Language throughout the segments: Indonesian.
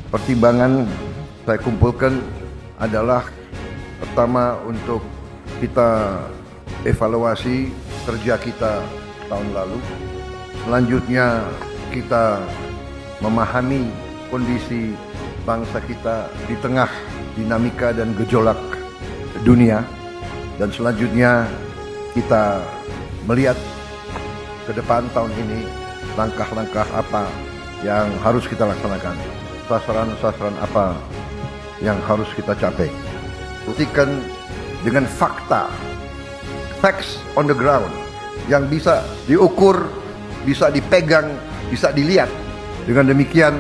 pertimbangan saya kumpulkan adalah pertama untuk kita evaluasi kerja kita tahun lalu. Selanjutnya kita memahami kondisi bangsa kita di tengah dinamika dan gejolak dunia. Dan selanjutnya kita melihat ke depan tahun ini langkah-langkah apa yang harus kita laksanakan, sasaran-sasaran apa yang harus kita capai. Buktikan dengan fakta, facts on the ground yang bisa diukur, bisa dipegang, bisa dilihat. Dengan demikian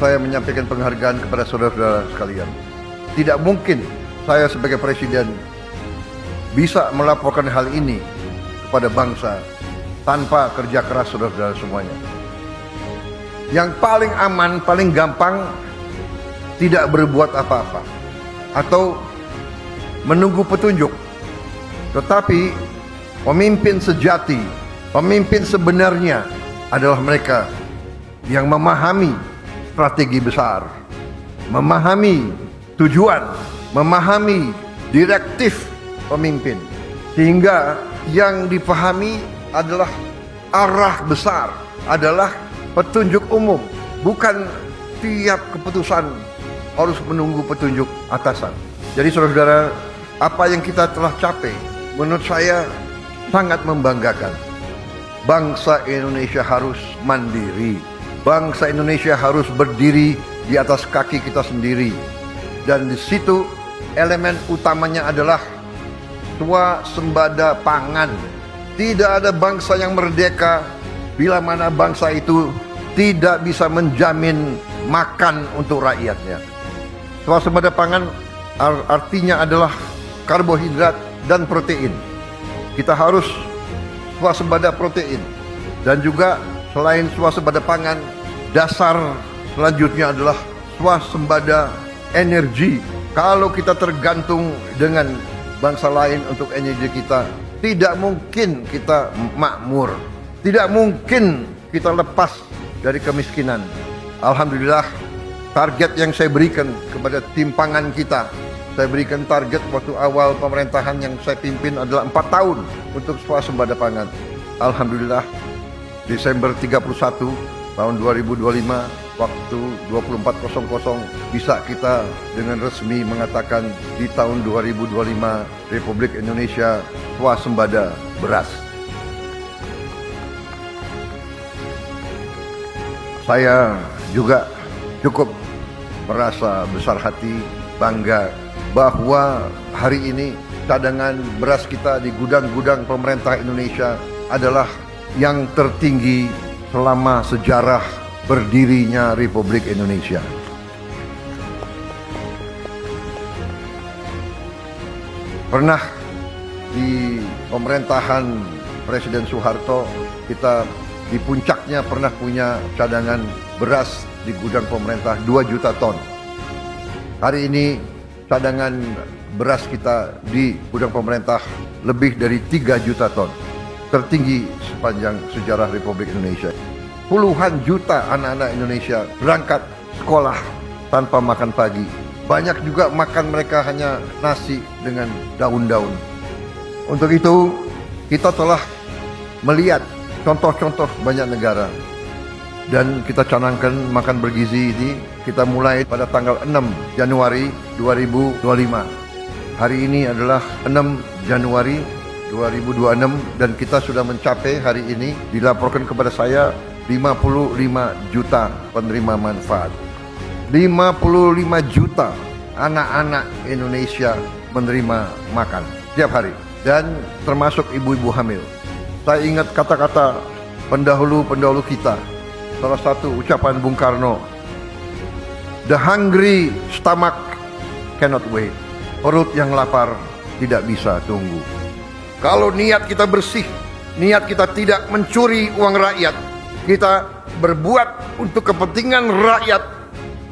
saya menyampaikan penghargaan kepada saudara-saudara sekalian. Tidak mungkin saya sebagai presiden bisa melaporkan hal ini kepada bangsa tanpa kerja keras saudara-saudara semuanya. Yang paling aman, paling gampang, tidak berbuat apa-apa atau menunggu petunjuk. Tetapi pemimpin sejati, pemimpin sebenarnya adalah mereka yang memahami strategi besar, memahami tujuan, memahami direktif pemimpin, sehingga yang dipahami adalah arah besar, adalah petunjuk umum, bukan tiap keputusan harus menunggu petunjuk atasan. Jadi saudara-saudara, apa yang kita telah capai menurut saya sangat membanggakan. Bangsa Indonesia harus mandiri. Bangsa Indonesia harus berdiri di atas kaki kita sendiri. Dan di situ elemen utamanya adalah swasembada pangan. Tidak ada bangsa yang merdeka bila mana bangsa itu tidak bisa menjamin makan untuk rakyatnya. Swasembada pangan artinya adalah karbohidrat dan protein. Kita harus swasembada protein. Dan juga selain swasembada pangan, dasar selanjutnya adalah swasembada energi. Kalau kita tergantung dengan bangsa lain untuk energi kita, tidak mungkin kita makmur. Tidak mungkin kita lepas dari kemiskinan. Alhamdulillah, target yang saya berikan kepada timpangan kita, saya berikan target waktu awal pemerintahan yang saya pimpin adalah 4 tahun untuk swasembada pangan. Alhamdulillah, Desember 31 tahun 2025, waktu 24.00 bisa kita dengan resmi mengatakan di tahun 2025 Republik Indonesia swasembada beras. Saya juga cukup merasa besar hati, bangga bahwa hari ini cadangan beras kita di gudang-gudang pemerintah Indonesia adalah yang tertinggi selama sejarah berdirinya Republik Indonesia. Pernah di pemerintahan Presiden Soeharto, kita di puncaknya pernah punya cadangan beras di gudang pemerintah 2 juta ton. Hari ini cadangan beras kita di gudang pemerintah lebih dari 3 juta ton. Tertinggi sepanjang sejarah Republik Indonesia. Puluhan juta anak-anak Indonesia berangkat sekolah tanpa makan pagi. Banyak juga makan mereka hanya nasi dengan daun-daun. Untuk itu kita telah melihat contoh-contoh banyak negara. Dan kita canangkan makan bergizi ini kita mulai pada tanggal 6 Januari 2025. Hari ini adalah 6 Januari 2026 dan kita sudah mencapai hari ini dilaporkan kepada saya 55 juta penerima manfaat. 55 juta anak-anak Indonesia menerima makan setiap hari dan termasuk ibu-ibu hamil. Saya ingat kata-kata pendahulu-pendahulu kita. Salah satu ucapan Bung Karno, "The hungry stomach cannot wait." Perut yang lapar tidak bisa tunggu. Kalau niat kita bersih, niat kita tidak mencuri uang rakyat, kita berbuat untuk kepentingan rakyat,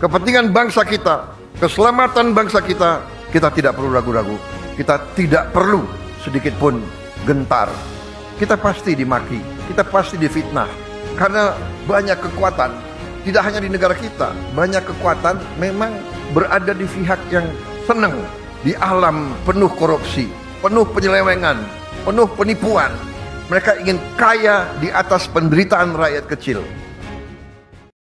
kepentingan bangsa kita, keselamatan bangsa kita, kita tidak perlu ragu-ragu. Kita tidak perlu sedikit pun gentar. Kita pasti dimaki, kita pasti difitnah. Karena banyak kekuatan tidak hanya di negara kita, banyak kekuatan memang berada di pihak yang senang di alam penuh korupsi, penuh penyelewengan, penuh penipuan. Mereka ingin kaya di atas penderitaan rakyat kecil.